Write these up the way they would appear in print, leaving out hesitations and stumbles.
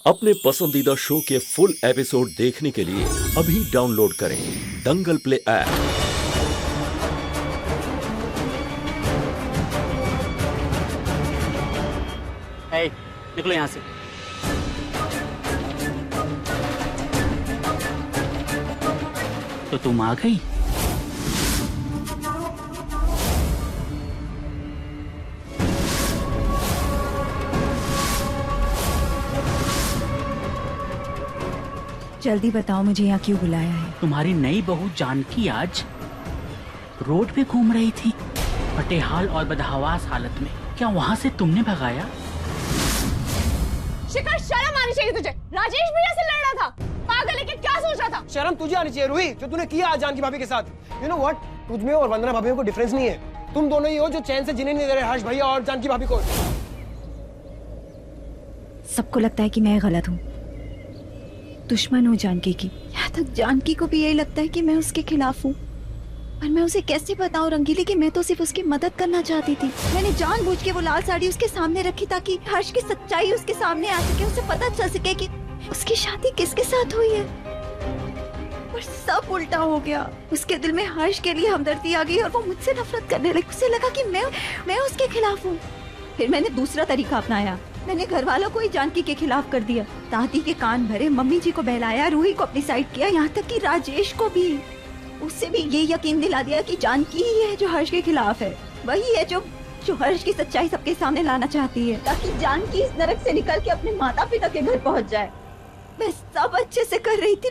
अपने पसंदीदा शो के फुल एपिसोड देखने के लिए अभी डाउनलोड करें दंगल प्ले ऐप। निकलो यहाँ से। तो तुम आ गई? जल्दी बताओ मुझे यहाँ क्यों बुलाया है? तुम्हारी नई बहू जानकी आज रोड पे घूम रही थी, फटेहाल और बदहवास हालत में। क्या वहाँ से तुमने भगाया? शिखर, शर्म आनी चाहिए तुझे। राजेश भैया से लड़ रहा था, पागल है कि क्या सोच रहा था? शर्म तुझे आनी चाहिए रूही, जो तूने किया आज जानकी भाभी के साथ। यू नो व्हाट, तुझ में और वंदना भाभी को डिफरेंस नहीं है। तुम दोनों ही हो जो चैन से जीने नहीं दे रहे हर्ष भैया और जानकी भाभी को। सबको लगता है कि मैं गलत हूँ, दुश्मन हूँ जानकी की। यहाँ तक जानकी को भी यही लगता है कि मैं उसके खिलाफ हूँ। पर मैं उसे कैसे बताऊँ रंगीली कि मैं तो सिर्फ उसकी मदद करना चाहती थी। मैंने जानबूझ के वो लाल साड़ी उसके सामने रखी ताकि हर्ष की सच्चाई उसके सामने आ सके, उसे पता चल सके कि उसकी शादी किसके साथ हुई है। और सब उल्टा हो गया। उसके दिल में हर्ष के लिए हमदर्दी आ गई और वो मुझसे नफरत करने लगी। उसे लगा कि मैं उसके खिलाफ हूँ। फिर मैंने दूसरा तरीका अपनाया। मैंने घर वालों को ही जानकी के खिलाफ कर दिया। दादी के कान भरे, मम्मी जी को बहलाया, रूही को अपनी साइड किया, यहाँ तक कि राजेश को भी। उससे भी ये यकीन दिला दिया कि जानकी ही है जो हर्ष के खिलाफ है। वही है जो हर्ष की सच्चाई सबके सामने लाना चाहती है, ताकि जानकी इस नरक से निकल के अपने माता पिता के घर पहुँच जाए। मैं सब अच्छे से कर रही थी,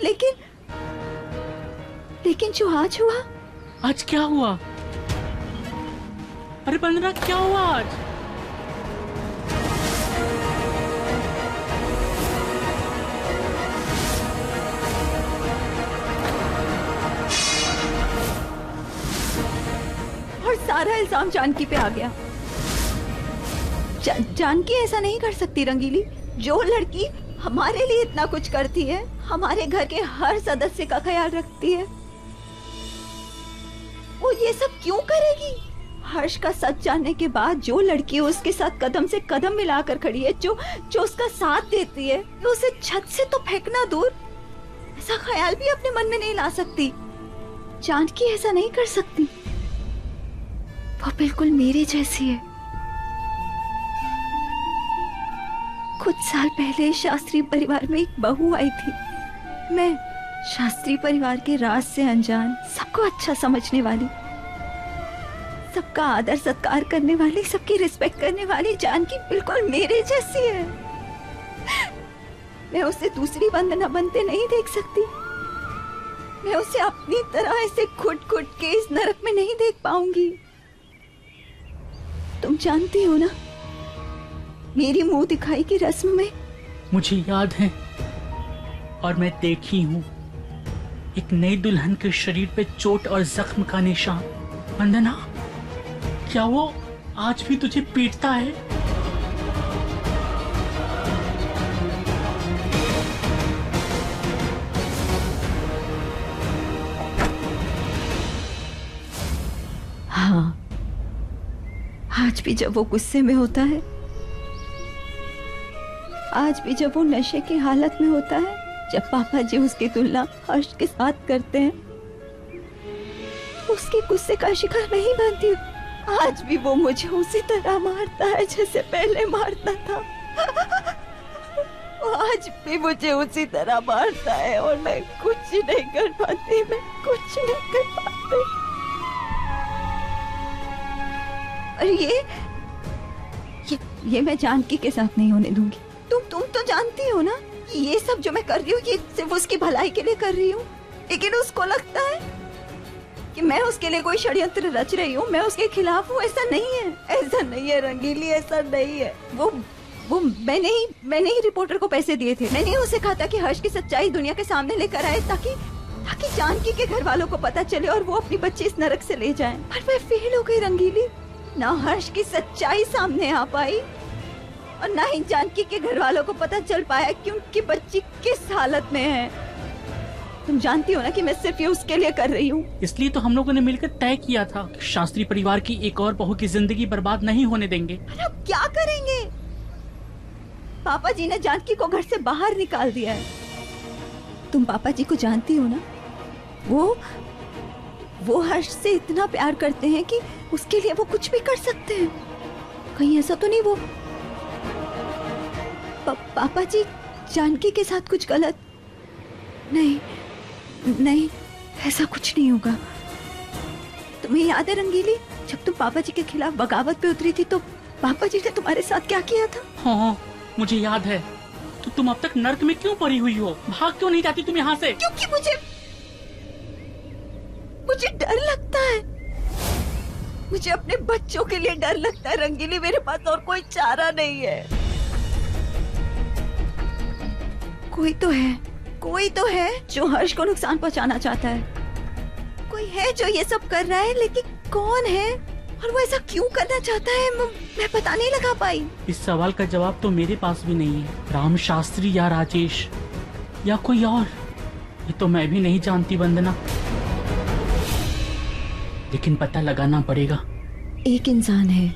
लेकिन जो आज हुआ। आज क्या हुआ? अरे वंदना, क्या हुआ आज? सारा इल्जाम जानकी पे आ गया। जानकी ऐसा नहीं कर सकती रंगीली। जो लड़की हमारे लिए इतना कुछ करती है, हमारे घर के हर सदस्य का ख्याल रखती है, वो ये सब क्यों करेगी? हर्ष का सच जानने के बाद जो लड़की उसके साथ कदम से कदम मिलाकर खड़ी है, जो उसका साथ देती है, उसे छत से तो फेंकना दूर, ऐसा ख्याल भी अपने मन में नहीं ला सकती। जानकी ऐसा नहीं कर सकती। वो बिल्कुल मेरे जैसी है। कुछ साल पहले शास्त्री परिवार में एक बहू आई थी। मैं शास्त्री परिवार के राज से अनजान, सबको अच्छा समझने वाली, सबका आदर सत्कार करने वाली, सबकी रिस्पेक्ट करने वाली जानकी बिल्कुल मेरे जैसी है। मैं उसे दूसरी वंदना बनते नहीं देख सकती। मैं उसे अपनी तरह ऐसे घुट घुट के इस नरक में नहीं देख पाऊंगी। तुम जानती हो ना, मेरी मुंह दिखाई की रस्म में मुझे याद है, और मैं देखी हूँ एक नई दुल्हन के शरीर पे चोट और जख्म का निशान। वंदना, क्या वो आज भी तुझे पीटता है? हाँ, आज भी जब वो गुस्से में होता है, आज भी जब वो नशे की हालत में होता है, जब पापा जी उसकी तुलना हर्ष के साथ करते हैं, उसके गुस्से का शिकार नहीं बनती हूँ। आज भी वो मुझे उसी तरह मारता है जैसे पहले मारता था। आज भी मुझे उसी तरह मारता है और मैं कुछ नहीं कर पाती। मैं कुछ नहीं कर पाती। और ये मैं जानकी के साथ नहीं होने दूंगी। तुम तो जानती हो ना, ये सब जो मैं कर रही हूँ ये सिर्फ उसकी भलाई के लिए कर रही हूँ। लेकिन उसको लगता है कि मैं उसके लिए कोई षड्यंत्र रच रही हूँ, मैं उसके खिलाफ हूँ। ऐसा नहीं है, ऐसा नहीं है रंगीली, ऐसा नहीं है। वो मैंने ही रिपोर्टर को पैसे दिए थे। मैंने उसे कहा था कि हर्ष की सच्चाई दुनिया के सामने लेकर आए, ताकि जानकी के घर वालों को पता चले और वो अपनी बच्ची इस नरक से ले जाएं। पर मैं फेल हो गई रंगीली। ना हर्ष की सच्चाई सामने आ पाई और ना ही जानकी के घर वालों को पता चल पाया कि उनकी बच्ची किस हालत में है। तुम जानती हो ना कि मैं सिर्फ ये उसके लिए कर रही हूँ। इसलिए तो हम लोगों ने मिलकर तय किया था, शास्त्री परिवार की एक और बहू की जिंदगी बर्बाद नहीं होने देंगे। अब क्या करेंगे? पापा जी ने जानकी को घर से बाहर निकाल दिया है। तुम पापा जी को जानती हो ना, वो हर्ष से इतना प्यार करते हैं कि उसके लिए वो कुछ भी कर सकते हैं। कहीं ऐसा तो नहीं वो पापा जी जानकी के साथ कुछ गलत? नहीं नहीं, ऐसा कुछ नहीं होगा। तुम्हें याद है रंगीली, जब तुम पापा जी के खिलाफ बगावत पे उतरी थी तो पापा जी ने तुम्हारे साथ क्या किया था? हाँ, मुझे याद है। तो तुम अब तक नर्क में क्यों पड़ी हुई हो? भाग क्यों नहीं जाती तुम यहाँ से? क्योंकि मुझे डर लगता है। मुझे अपने बच्चों के लिए डर लगता है रंगीली। मेरे पास और कोई चारा नहीं है। कोई तो है जो हर्ष को नुकसान पहुंचाना चाहता है। कोई है जो ये सब कर रहा है, लेकिन कौन है और वो ऐसा क्यों करना चाहता है मैं पता नहीं लगा पाई। इस सवाल का जवाब तो मेरे पास भी नहीं है। राम शास्त्री या राजेश या कोई और, ये तो मैं भी नहीं जानती वंदना, लेकिन पता लगाना पड़ेगा। एक इंसान है,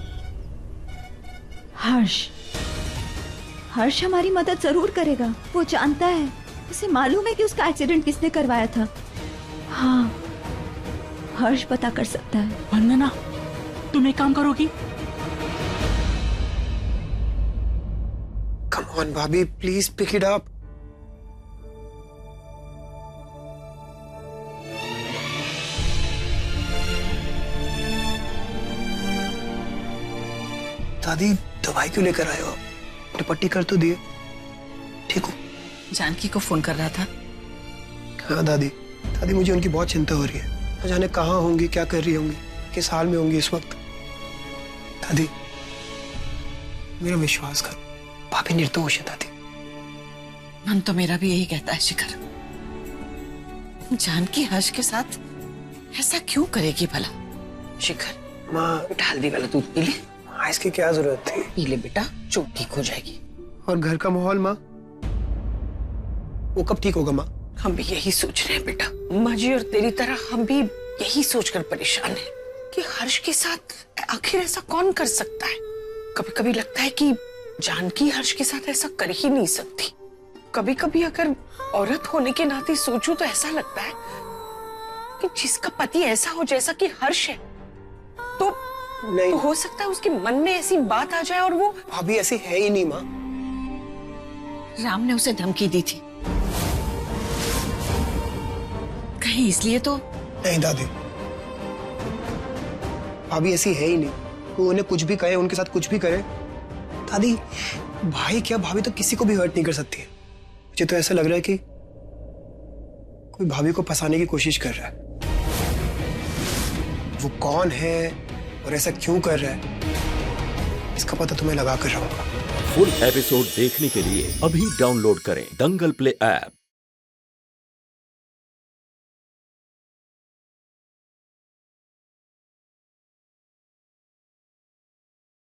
हर्ष हमारी मदद जरूर करेगा। वो जानता है, उसे मालूम है कि उसका एक्सीडेंट किसने करवाया था। हाँ, हर्ष पता कर सकता है। वंदना, तुम एक काम करोगी? कम ऑन भाभी, प्लीज पिक इट अप। दादी, दवाई क्यों लेकर आए हो? पट्टी कर तो दिए, ठीक हो? जानकी को फोन कर रहा था। हाँ दादी मुझे उनकी बहुत चिंता हो रही है। न जाने कहाँ होंगी, क्या कर रही होंगी, किस हाल में होंगी इस वक्त। दादी मेरा विश्वास करो, भाभी निर्दोष है दादी। मन तो मेरा भी यही कहता है शिखर। जानकी हर्ष के साथ ऐसा क्यों करेगी भला? शिखर, माँ ढाल दी वाला दूध पी ले। हाँ, इसकी क्या जरूरत थी? पी ले बेटा, चोट ठीक हो जाएगी। और घर का माहौल माँ, वो कब ठीक होगा माँ? हम भी यही सोच रहे हैं बेटा। माँ जी और तेरी तरह हम भी यही सोचकर परेशान हैं कि हर्ष के साथ आखिर ऐसा कौन कर सकता है। कभी कभी लगता है कि जानकी हर्ष के साथ ऐसा कर ही नहीं सकती। कभी कभी अगर औरत होने के नाते सोचूं तो ऐसा लगता है कि जिसका पति ऐसा हो जैसा कि हर्ष है, तो नहीं, तो हो सकता है उसके मन में ऐसी बात आ जाए और वो। भाभी ऐसी है ही नहीं माँ। राम ने उसे धमकी दी थी, कहीं इसलिए तो। नहीं दादी, भाभी ऐसी है ही नहीं। वो उन्हें कुछ भी कहे, उनके साथ कुछ भी करे। दादी, भाई क्या, भाभी तो किसी को भी हर्ट नहीं कर सकती है। मुझे तो ऐसा लग रहा है कि कोई भाभी को फंसाने की कोशिश कर रहा है। वो कौन है और ऐसा क्यों कर रहा है, इसका पता तुम्हें लगा कर रहूंगा। फुल एपिसोड देखने के लिए अभी डाउनलोड करें दंगल प्ले ऐप।